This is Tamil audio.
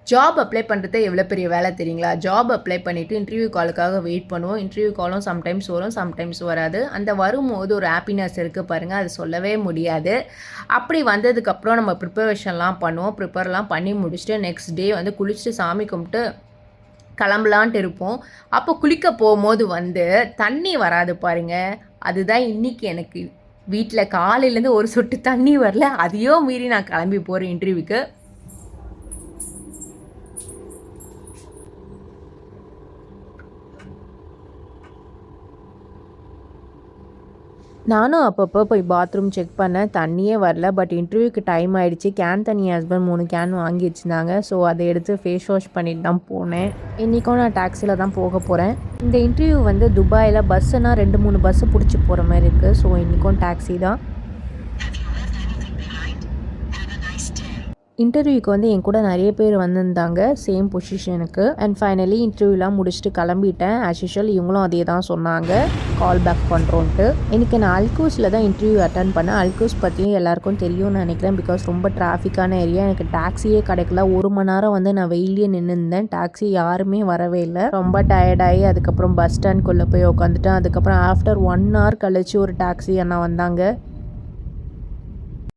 ஜாப் அப்ளை பண்ணுறது எவ்வளோ பெரிய வேலை தெரியுங்களா? ஜாப் அப்ளை பண்ணிவிட்டு இன்டர்வியூ காலுக்காக வெயிட் பண்ணுவோம். இன்டர்வியூ காலும் சம்டைம்ஸ் வரும், சம்டைம்ஸ் வராது. அந்த வரும்போது ஒரு ஹாப்பினஸ் இருக்குது பாருங்கள், அது சொல்லவே முடியாது. அப்படி வந்ததுக்கப்புறம் நம்ம ப்ரிப்பரேஷன்லாம் பண்ணுவோம். ப்ரிப்பேர்லாம் பண்ணி முடிச்சுட்டு நெக்ஸ்ட் டே வந்து குளிச்சுட்டு சாமி கும்பிட்டு கிளம்பலான்ட்டு இருப்போம். அப்போ குளிக்க போகும்போது வந்து தண்ணி வராது பாருங்கள். அதுதான் இன்றைக்கி எனக்கு வீட்டில் காலையிலேருந்து ஒரு சொட்டு தண்ணி வரல. அதையும் மீறி நான் கிளம்பி போகிறேன் இன்டர்வியூக்கு. நானும் அப்பப்போ போய் பாத்ரூம் செக் பண்ணேன், தண்ணியே வரல. பட் இன்டர்வியூக்கு டைம் ஆகிடுச்சு. கேன் தண்ணி ஹஸ்பண்ட் 3 கேன் வாங்கி வச்சுருந்தாங்க. ஸோ அதை எடுத்து ஃபேஸ் வாஷ் பண்ணிட்டு தான் போனேன். இன்றைக்கும் நான் டாக்ஸியில் தான் போக போகிறேன். இந்த இன்டர்வியூ வந்து துபாயில் பஸ்ஸுனால் 2-3 பஸ்ஸு பிடிச்சி போகிற மாதிரி இருக்குது. ஸோ இன்றைக்கும் டாக்ஸி தான். இன்டர்வியூக்கு வந்து என் கூட நிறைய பேர் வந்திருந்தாங்க சேம் பொசிஷனுக்கு. அண்ட் ஃபைனலி இன்டர்வியூலாம் முடிச்சுட்டு கிளம்பிட்டேன். ஆஸ் யூஷுவல் இவங்களும் அதே தான் சொன்னாங்க, கால் பேக் பண்ணுறோன்ட்டு. இன்றைக்கி நான் அல்கூஸில் தான் இன்டர்வியூ அட்டன் பண்ணேன். அல்கூஸ் பற்றியும் எல்லாருக்கும் தெரியும்னு நினைக்கிறேன். பிகாஸ் ரொம்ப டிராஃபிக்கான ஏரியா. எனக்கு டாக்ஸியே கிடைக்கல. 1 மணி நேரம் வந்து நான் வெயிலே நின்றுருந்தேன். டாக்ஸி யாருமே வரவே இல்லை. ரொம்ப டயர்டாகி அதுக்கப்புறம் பஸ் ஸ்டாண்ட்குள்ளே போய் உட்காந்துட்டேன். அதுக்கப்புறம் ஆஃப்டர் 1 hour கழிச்சு ஒரு டாக்ஸி அண்ணா வந்தாங்க.